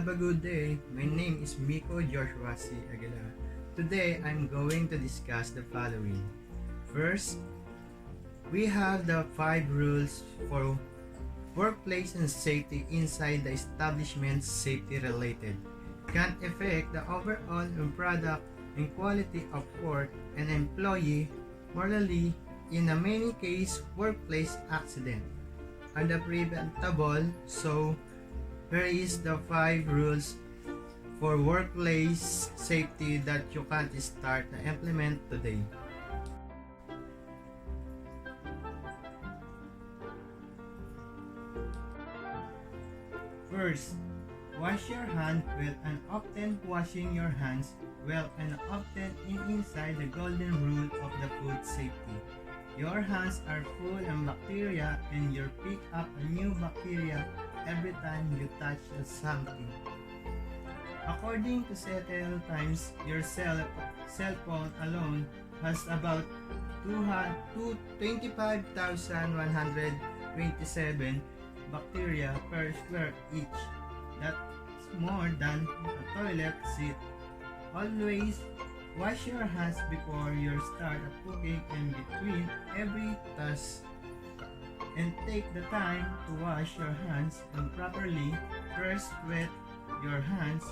a good day. My name is Miko Joshua C. Aguilar. Today, I'm going to discuss the following. First, we have the 5 rules for workplace and safety inside the establishment safety related. Can affect the overall product and quality of work and employee morally in a many case workplace accident are the preventable. So here is the 5 rules for workplace safety that you can start to implement today. First, wash your hands well and often. Washing your hands well and often is inside the golden rule of the food safety. Your hands are full of bacteria and you pick up a new bacteria every time you touch something. According to settle times, your cell phone alone has about 25,127 bacteria per square inch. That's more than a toilet seat. Always wash your hands before you start cooking and between every task. And take the time to wash your hands properly. First, wet your hands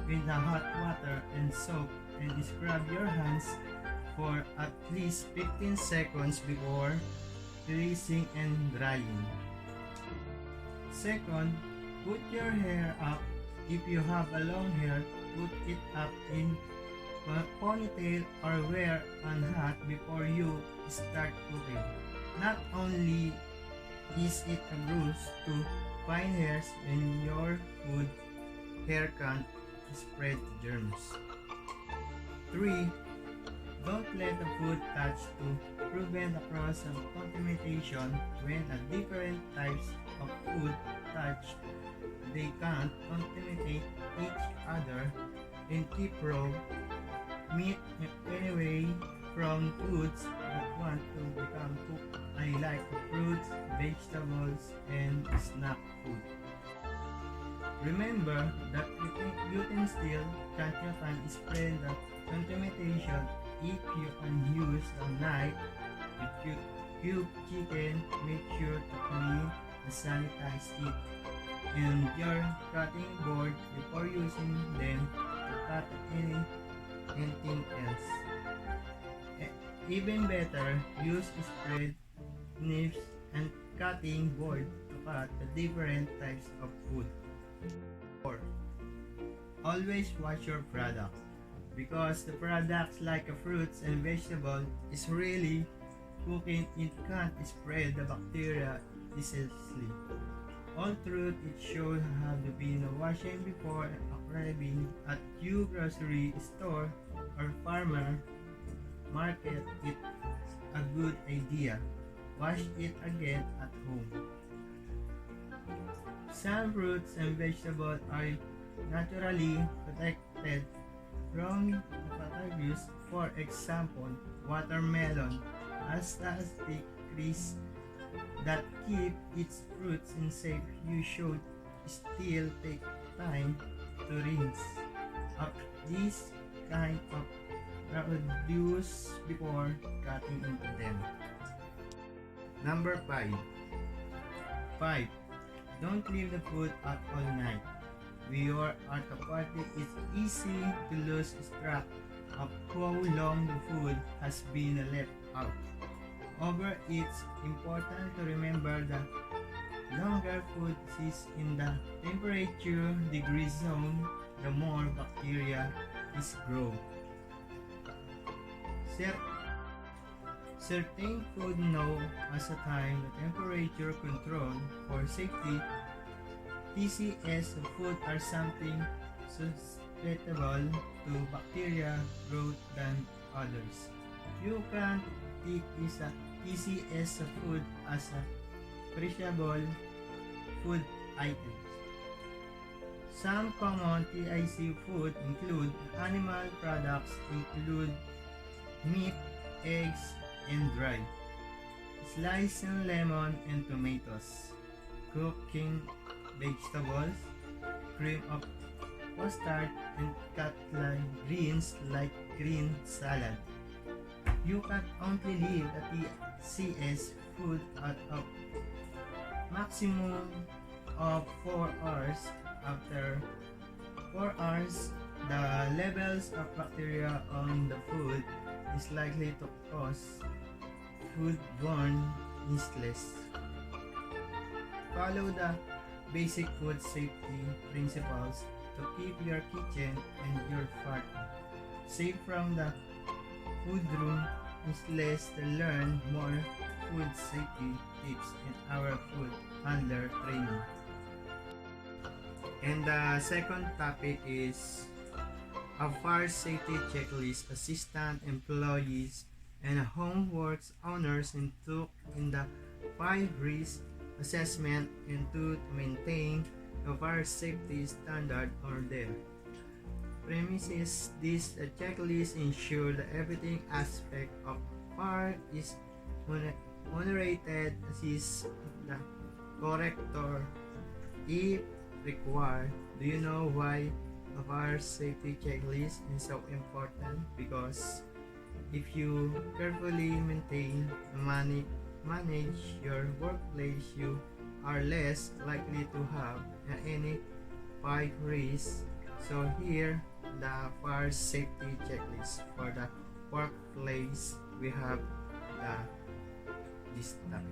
with the hot water and soap and scrub your hands for at least 15 seconds before releasing and drying. Second, put your hair up. If you have a long hair, put it up in a ponytail or wear on hat before you start cooking. Not only is it a bruise to find hairs in your food, hair can spread germs. 3. Don't let the food touch to prevent the process of contamination. When a different types of food touch, they can't contaminate each other and keep raw meat anyway from foods that want to become cooked. I like fruits, vegetables, and snack food. Remember that utensil can spread the contamination if you use a knife. If you cook chicken, make sure to clean and sanitize it. And your cutting board before using them to cut anything else. Even better, use spread knives and cutting board to cut the different types of food. 4. Always wash your products because the products like fruits and vegetables is really cooking. It can't spread the bacteria easily. All truth, it should have been washing before arriving at your grocery store or farmer market. It's a good idea. Wash it again at home. Some fruits and vegetables are naturally protected from pathogens. For example, watermelon has a thick grease that keep its fruits in safe. You should still take time to rinse up this kind of produce before cutting into them. Number 5. 5. Don't leave the food out all night. When you're at a party, it's easy to lose track of how long the food has been left out. However, it's important to remember that longer food sits in the temperature degree zone, the more bacteria is grow. Certain food know as a time the temperature control for safety. TCS food are something susceptible to bacteria growth than others. You can take TCS food as a perishable food items. Some common TIC food include animal products, include meat, eggs, and dry, sliced lemon and tomatoes, cooking vegetables, cream of custard, and cut greens like green salad. You can only leave the TCS food out of maximum of 4 hours. After 4 hours, the levels of bacteria on the food is likely to cause foodborne illness. Follow the basic food safety principles to keep your kitchen and your farm safe from the food room. Is to learn more food safety tips in our food handler training. And the second topic is a fire safety checklist. Assistant employees and homeworks owners took in the 5 risk assessment to maintain a fire safety standard or their premises. This checklist ensure that everything aspect of fire is monitored, assist the corrector if required. Do you know why a fire safety checklist is so important? Because if you carefully maintain and manage your workplace, you are less likely to have any fire risk. So here, the fire safety checklist for the workplace, we have this topic.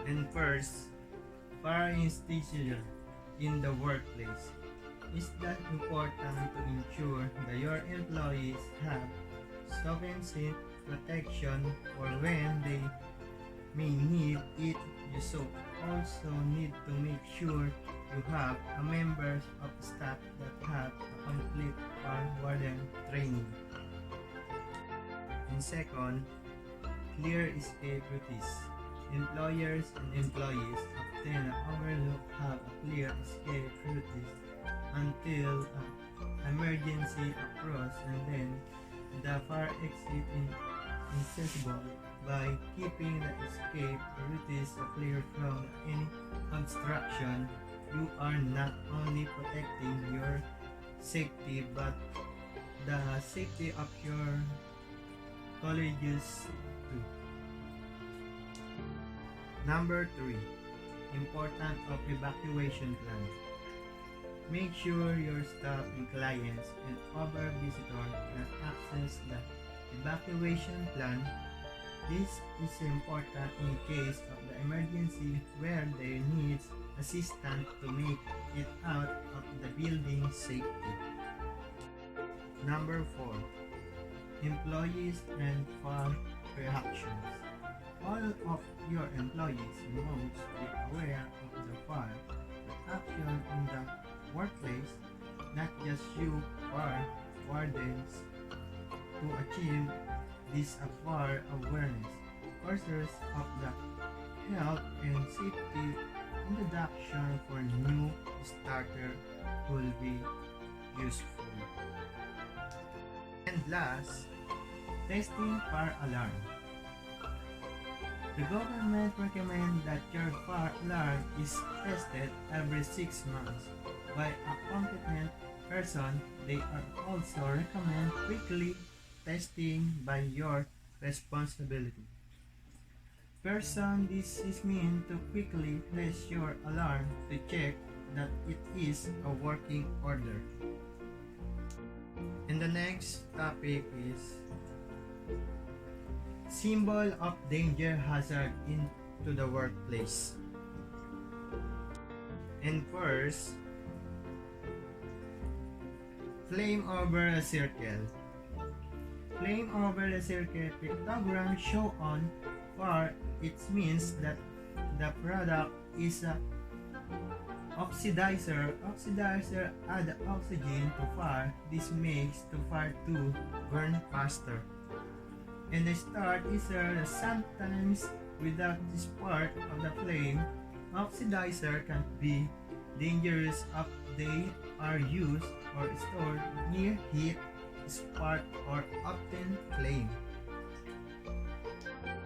And first, fire extinguisher in the workplace. Is that important to ensure that your employees have sufficient protection for when they may need it? You also need to make sure you have a members of staff that have a complete fire warden training. And second, clear escape routes. Employers and employees often overlook have a clear escape routes until an emergency occurs, and then the fire exit is accessible. By keeping the escape routes clear from any obstruction, you are not only protecting your safety but the safety of your colleagues too. Number 3. Importance of evacuation plan. Make sure your staff and clients and other visitors can access the evacuation plan. This is important in case of the emergency where they need assistance to make it out of the building safely. Number 4. Employees and fire reactions. All of your employees must be aware of the fire reaction in the workplace, not just you fire wardens. To achieve this fire awareness, courses of the health and safety introduction for new starter will be useful. And last, testing fire alarm. The government recommends that your fire alarm is tested every 6 months by a competent person. They are also recommend weekly testing by your responsibility. This is meant to quickly place your alarm to check that it is a working order. And the next topic is symbol of danger hazard into the workplace. And first, flame over a circle. Flame over the circle pictogram show on fire. It means that the product is a oxidizer. Oxidizer add oxygen to fire. This makes the fire to burn faster. And the start is sometimes without this part of the flame. Oxidizer can be dangerous if they are used or stored near heat, spark, or often flame.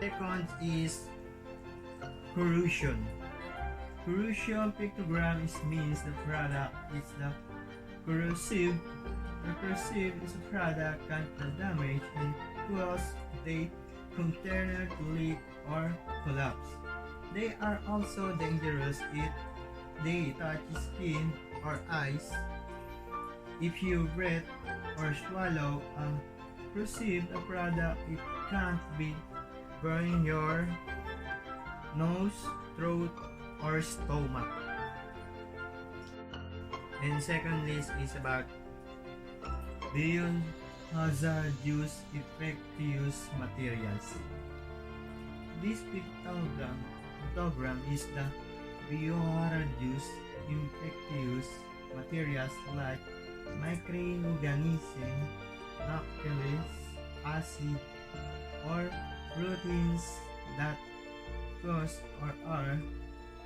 Second is corrosion. Corrosion pictogram means the product is the corrosive. The corrosive is a product can damage and cause the container to leak or collapse. They are also dangerous if they touch skin or eyes. If you breathe or swallow a corrosive product, it can't be burn your nose, throat, or stomach. And second list is about biohazardous infectious materials. This pictogram is the biohazardous infectious materials like microorganisms, bacteria, acid, or proteins that cause or are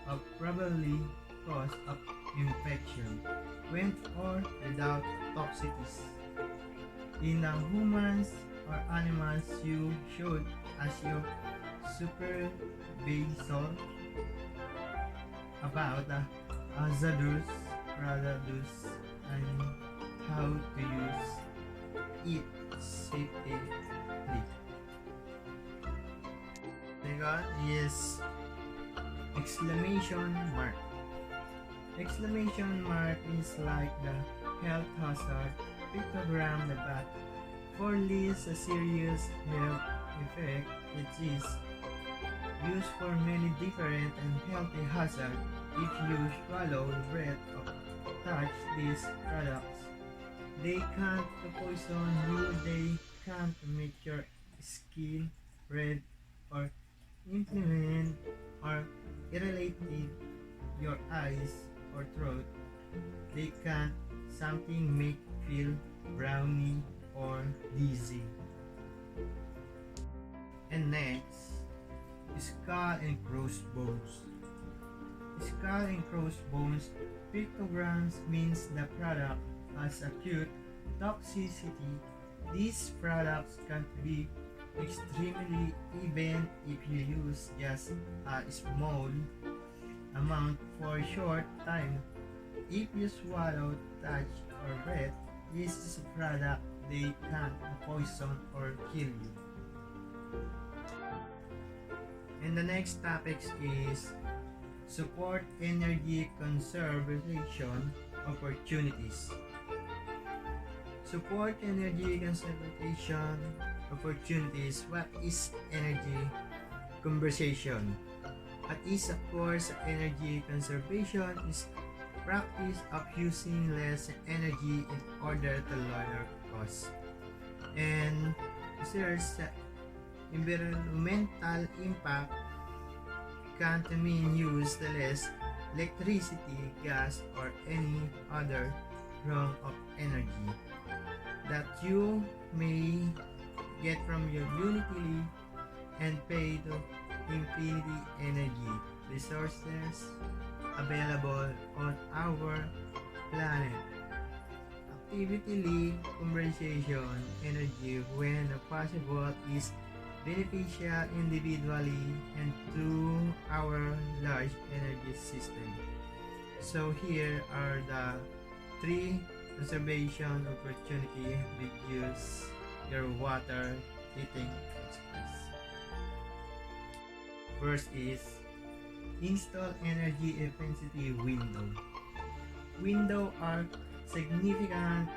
a probably cause of infection, with or without toxicities. In humans or animals, you should ask your supervisor about the hazardous products and how to use it safely. Second is exclamation mark. Exclamation mark is like the health hazard pictogram but for less a serious health effect. It is used for many different and healthy hazards. If you swallow, breathe, or touch these products, they can't poison you, they can't make your skin red or inflamed or irritated your eyes or throat. They can't something make feel browny or dizzy. And next, skull and crossbones. Skull and crossbones pictograms means the product has acute toxicity. These products can be extremely even if you use just a small amount for a short time. If you swallow, touch, or breathe this product, they can poison or kill you. And the next topic is support energy conservation opportunities. Support energy conservation opportunities. What is energy conservation? At is of course energy conservation is practice of using less energy in order to lower costs and research environmental impact can't mean use less electricity, gas, or any other form of energy that you may get from your utility and pay to infinity energy resources available on our planet. Actively conversation energy when possible is beneficial individually and to our large energy system. So here are the 3 conservation opportunity reduce your water heating expense. First is install energy efficiency window. Windows are significant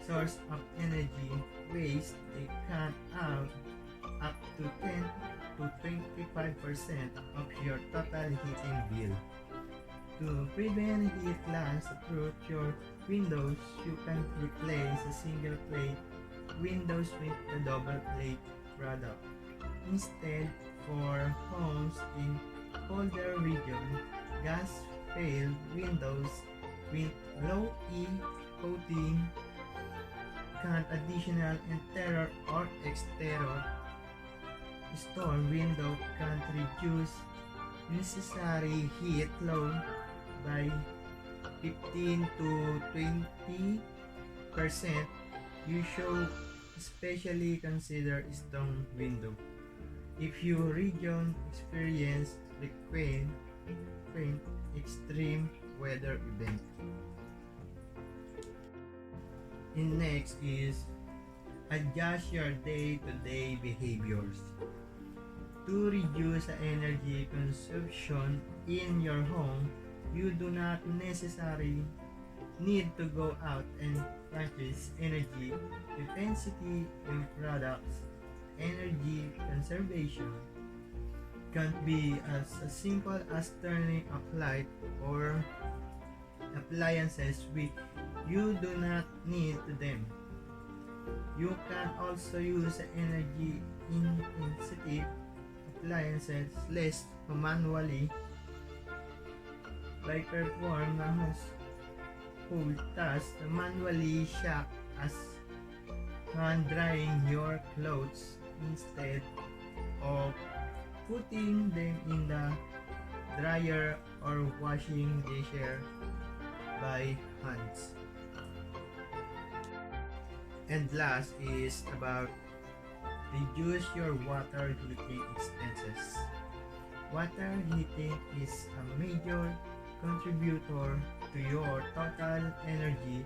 source of energy waste. They can out up to 10 to 25% of your total heating bill. To prevent heat loss through your windows, you can replace a single plate windows with a double plate product. Instead, for homes in colder region, gas filled windows with low E coating can additional interior or exterior store window can reduce necessary heat load by 15 to 20%. You should especially consider stone window if your region experience frequent frequent extreme weather event. And next is adjust your day-to-day behaviors. To reduce the energy consumption in your home, you do not necessarily need to go out and purchase energy efficiency in products. Energy conservation can be as simple as turning off light or appliances which you do not need to them. You can also use energy intensive appliances less manually by perform a household task manually shop as hand drying your clothes instead of putting them in the dryer or washing dishes by hands. And last is about reduce your water heating expenses. Water heating is a major contributor to your total energy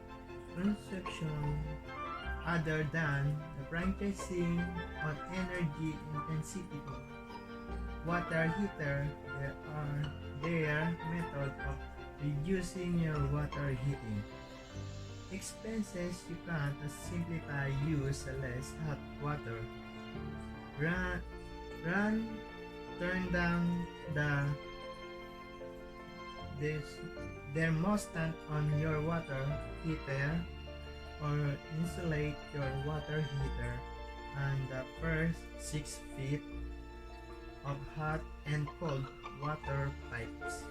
consumption other than the pricing on energy intensity. Water heater, there are their method of reducing your water heating expenses. You can simplify use less hot water. Run, run, turn down this thermostat on your water heater or insulate your water heater and the first 6 feet of hot and cold water pipes.